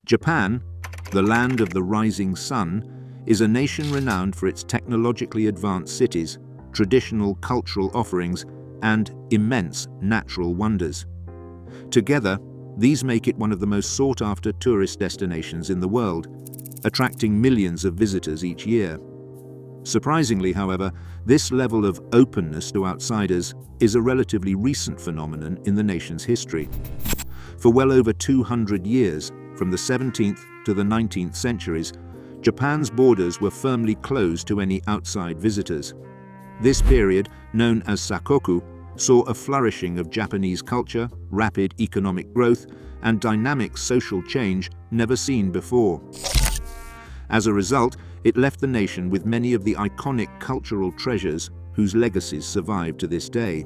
Japan, the land of the rising sun, is a nation renowned for its technologically advanced cities, traditional cultural offerings, and immense natural wonders. Together, these make it one of the most sought-after tourist destinations in the world, attracting millions of visitors each year. Surprisingly, however, this level of openness to outsiders is a relatively recent phenomenon in the nation's history. For well over 200 years, from the 17th to the 19th centuries, Japan's borders were firmly closed to any outside visitors. This period, known as Sakoku, saw a flourishing of Japanese culture, rapid economic growth, and dynamic social change never seen before. As a result, it left the nation with many of the iconic cultural treasures whose legacies survive to this day.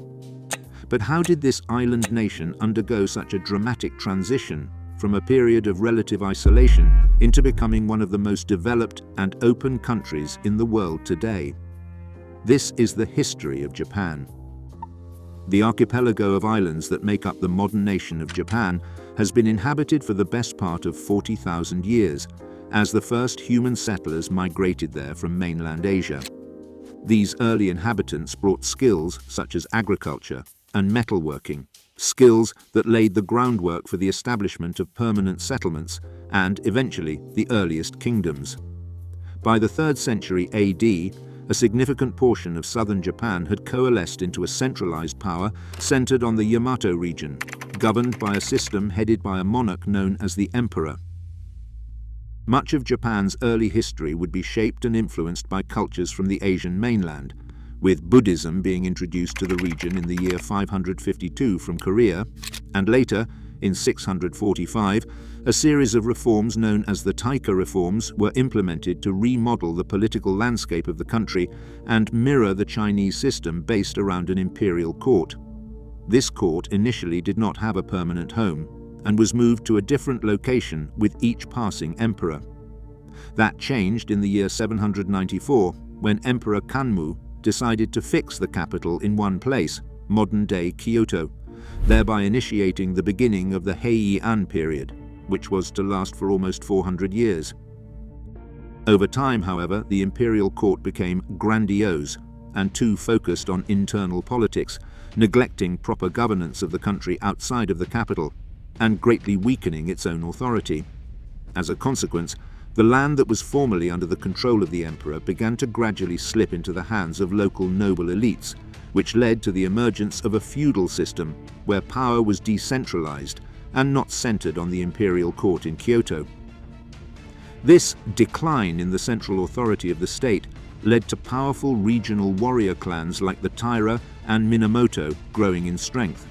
But how did this island nation undergo such a dramatic transition from a period of relative isolation into becoming one of the most developed and open countries in the world today? This is the history of Japan. The archipelago of islands that make up the modern nation of Japan has been inhabited for the best part of 40,000 years, as the first human settlers migrated there from mainland Asia. These early inhabitants brought skills such as agriculture and metalworking, skills that laid the groundwork for the establishment of permanent settlements and, eventually, the earliest kingdoms. By the 3rd century AD, a significant portion of southern Japan had coalesced into a centralized power centered on the Yamato region, governed by a system headed by a monarch known as the emperor. Much of Japan's early history would be shaped and influenced by cultures from the Asian mainland, with Buddhism being introduced to the region in the year 552 from Korea, and later, in 645, a series of reforms known as the Taika reforms were implemented to remodel the political landscape of the country and mirror the Chinese system based around an imperial court. This court initially did not have a permanent home and was moved to a different location with each passing emperor. That changed in the year 794 when Emperor Kanmu decided to fix the capital in one place, modern-day Kyoto, thereby initiating the beginning of the Heian period, which was to last for almost 400 years. Over time, however, the imperial court became grandiose and too focused on internal politics, neglecting proper governance of the country outside of the capital, and greatly weakening its own authority. As a consequence, the land that was formerly under the control of the emperor began to gradually slip into the hands of local noble elites, which led to the emergence of a feudal system where power was decentralized and not centered on the imperial court in Kyoto. This decline in the central authority of the state led to powerful regional warrior clans like the Taira and Minamoto growing in strength.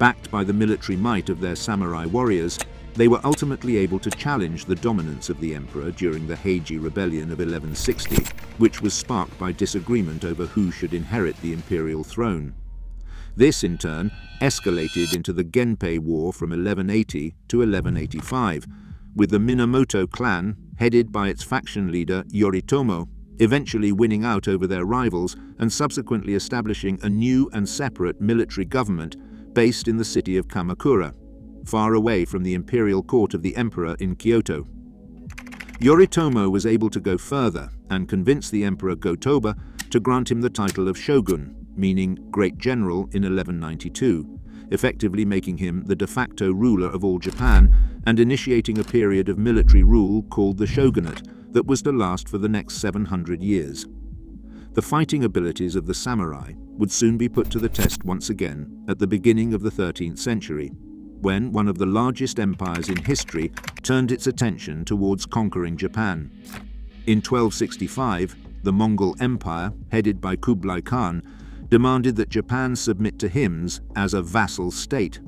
Backed by the military might of their samurai warriors, they were ultimately able to challenge the dominance of the emperor during the Heiji Rebellion of 1160, which was sparked by disagreement over who should inherit the imperial throne. This, in turn, escalated into the Genpei War from 1180 to 1185, with the Minamoto clan, headed by its faction leader Yoritomo, eventually winning out over their rivals and subsequently establishing a new and separate military government based in the city of Kamakura, far away from the imperial court of the emperor in Kyoto. Yoritomo was able to go further and convince the emperor Go-Toba to grant him the title of shogun, meaning great general, in 1192, effectively making him the de facto ruler of all Japan and initiating a period of military rule called the shogunate that was to last for the next 700 years. The fighting abilities of the samurai would soon be put to the test once again at the beginning of the 13th century, when one of the largest empires in history turned its attention towards conquering Japan. In 1265, the Mongol Empire, headed by Kublai Khan, demanded that Japan submit to him as a vassal state.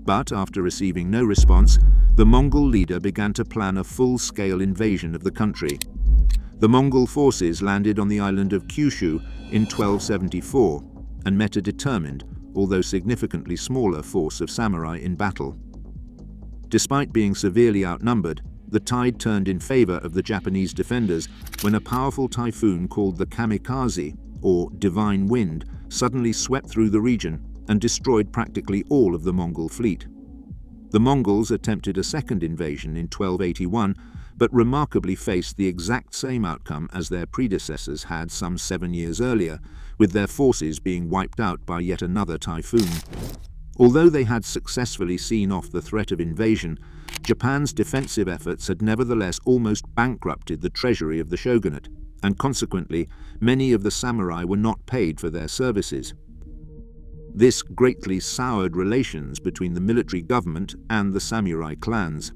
But after receiving no response, the Mongol leader began to plan a full-scale invasion of the country. The Mongol forces landed on the island of Kyushu in 1274 and met a determined, although significantly smaller, force of samurai in battle. Despite being severely outnumbered, the tide turned in favor of the Japanese defenders when a powerful typhoon called the kamikaze, or divine wind, suddenly swept through the region and destroyed practically all of the Mongol fleet. The Mongols attempted a second invasion in 1281, but remarkably faced the exact same outcome as their predecessors had some 7 years earlier, with their forces being wiped out by yet another typhoon. Although they had successfully seen off the threat of invasion, Japan's defensive efforts had nevertheless almost bankrupted the treasury of the shogunate, and consequently, many of the samurai were not paid for their services. This greatly soured relations between the military government and the samurai clans.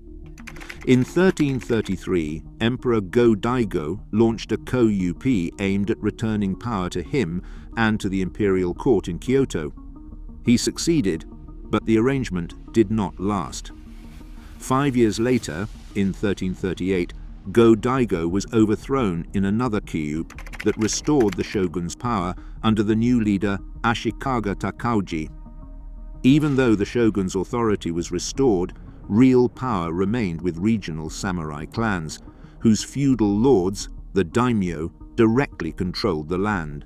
In 1333, Emperor Go-Daigo launched a ko-up aimed at returning power to him and to the imperial court in Kyoto. He succeeded, but the arrangement did not last. 5 years later, in 1338, Go-Daigo was overthrown in another coup that restored the shogun's power under the new leader Ashikaga Takauji. Even though the shogun's authority was restored, real power remained with regional samurai clans, whose feudal lords, the daimyo, directly controlled the land.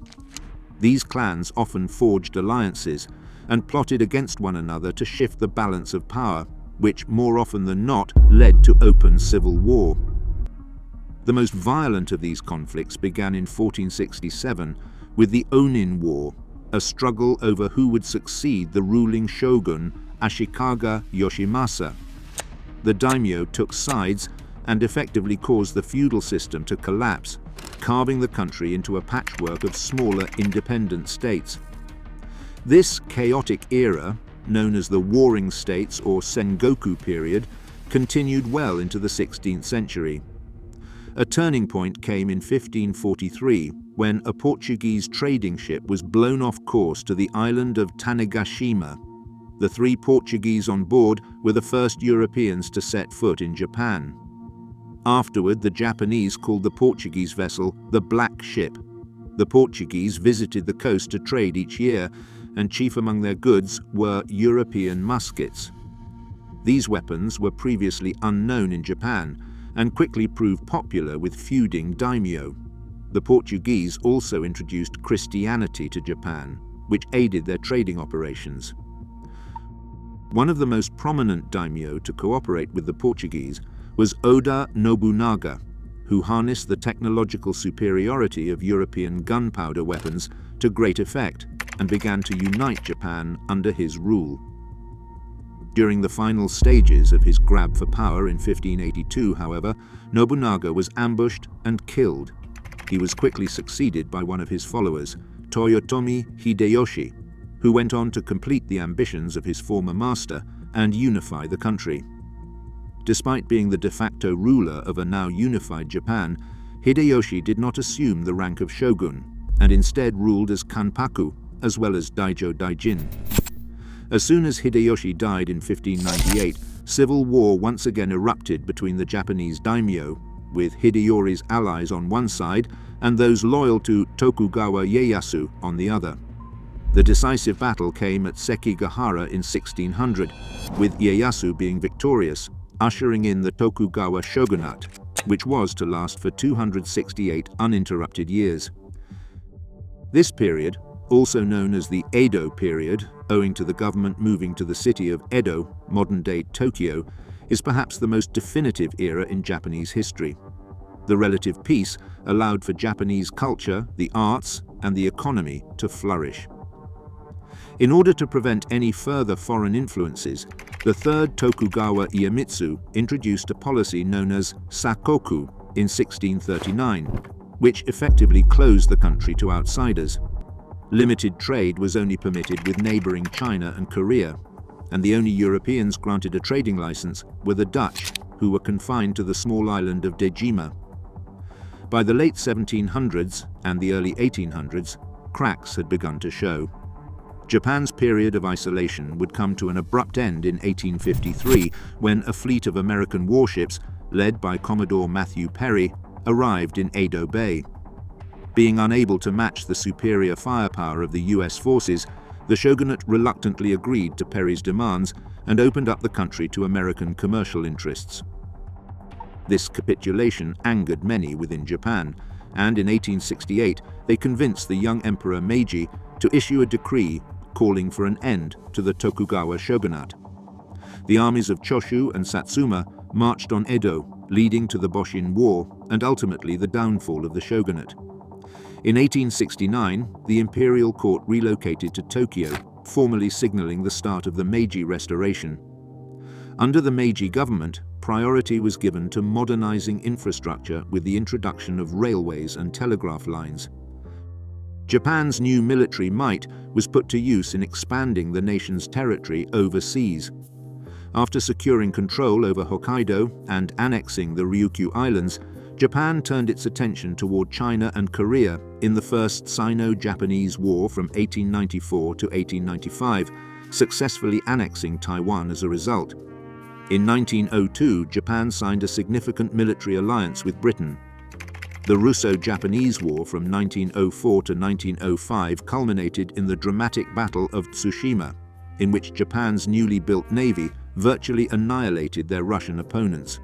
These clans often forged alliances and plotted against one another to shift the balance of power, which more often than not led to open civil war. The most violent of these conflicts began in 1467 with the Onin War, a struggle over who would succeed the ruling shogun Ashikaga Yoshimasa. The daimyo took sides and effectively caused the feudal system to collapse, carving the country into a patchwork of smaller independent states. This chaotic era, known as the Warring States or Sengoku period, continued well into the 16th century. A turning point came in 1543 when a Portuguese trading ship was blown off course to the island of Tanegashima. The 3 Portuguese on board were the first Europeans to set foot in Japan. Afterward, the Japanese called the Portuguese vessel the Black Ship. The Portuguese visited the coast to trade each year, and chief among their goods were European muskets. These weapons were previously unknown in Japan and quickly proved popular with feuding daimyo. The Portuguese also introduced Christianity to Japan, which aided their trading operations. One of the most prominent daimyo to cooperate with the Portuguese was Oda Nobunaga, who harnessed the technological superiority of European gunpowder weapons to great effect and began to unite Japan under his rule. During the final stages of his grab for power in 1582, however, Nobunaga was ambushed and killed. He was quickly succeeded by one of his followers, Toyotomi Hideyoshi, who went on to complete the ambitions of his former master and unify the country. Despite being the de facto ruler of a now unified Japan, Hideyoshi did not assume the rank of shogun, and instead ruled as kanpaku, as well as daijo daijin. As soon as Hideyoshi died in 1598, civil war once again erupted between the Japanese daimyo, with Hideyori's allies on one side and those loyal to Tokugawa Ieyasu on the other. The decisive battle came at Sekigahara in 1600, with Ieyasu being victorious, ushering in the Tokugawa shogunate, which was to last for 268 uninterrupted years. This period, also known as the Edo period, owing to the government moving to the city of Edo, modern-day Tokyo, is perhaps the most definitive era in Japanese history. The relative peace allowed for Japanese culture, the arts, and the economy to flourish. In order to prevent any further foreign influences, the third Tokugawa Iemitsu introduced a policy known as Sakoku in 1639, which effectively closed the country to outsiders. Limited trade was only permitted with neighboring China and Korea, and the only Europeans granted a trading license were the Dutch, who were confined to the small island of Dejima. By the late 1700s and the early 1800s, cracks had begun to show. Japan's period of isolation would come to an abrupt end in 1853 when a fleet of American warships, led by Commodore Matthew Perry, arrived in Edo Bay. Being unable to match the superior firepower of the US forces, the shogunate reluctantly agreed to Perry's demands and opened up the country to American commercial interests. This capitulation angered many within Japan, and in 1868 they convinced the young Emperor Meiji to issue a decree calling for an end to the Tokugawa shogunate. The armies of Choshu and Satsuma marched on Edo, leading to the Boshin War and ultimately the downfall of the shogunate. In 1869, the imperial court relocated to Tokyo, formally signaling the start of the Meiji Restoration. Under the Meiji government, priority was given to modernizing infrastructure with the introduction of railways and telegraph lines. Japan's new military might was put to use in expanding the nation's territory overseas. After securing control over Hokkaido and annexing the Ryukyu Islands, Japan turned its attention toward China and Korea in the First Sino-Japanese War from 1894 to 1895, successfully annexing Taiwan as a result. In 1902, Japan signed a significant military alliance with Britain. The Russo-Japanese War from 1904 to 1905 culminated in the dramatic Battle of Tsushima, in which Japan's newly built navy virtually annihilated their Russian opponents.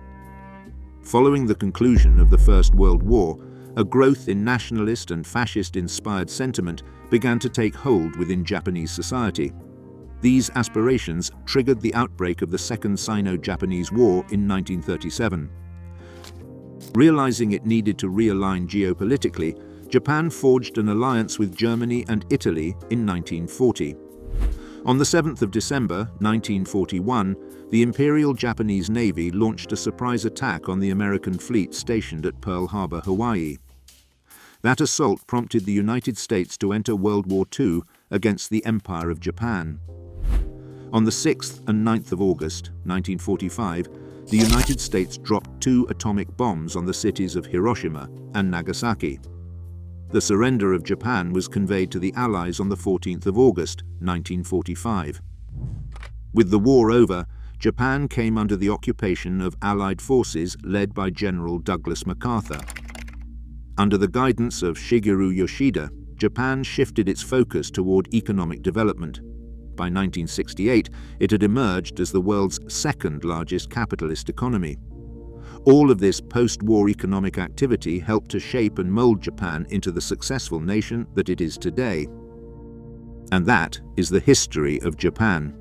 Following the conclusion of the First World War, a growth in nationalist and fascist-inspired sentiment began to take hold within Japanese society. These aspirations triggered the outbreak of the Second Sino-Japanese War in 1937. Realizing it needed to realign geopolitically, Japan forged an alliance with Germany and Italy in 1940. On the 7th of December 1941, the Imperial Japanese Navy launched a surprise attack on the American fleet stationed at Pearl Harbor, Hawaii. That assault prompted the United States to enter World War II against the Empire of Japan. On the 6th and 9th of August 1945, the United States dropped 2 atomic bombs on the cities of Hiroshima and Nagasaki. The surrender of Japan was conveyed to the Allies on the 14th of August 1945. With the war over, Japan came under the occupation of Allied forces led by General Douglas MacArthur. Under the guidance of Shigeru Yoshida, Japan shifted its focus toward economic development. By 1968, it had emerged as the world's second-largest capitalist economy. All of this post-war economic activity helped to shape and mold Japan into the successful nation that it is today. And that is the history of Japan.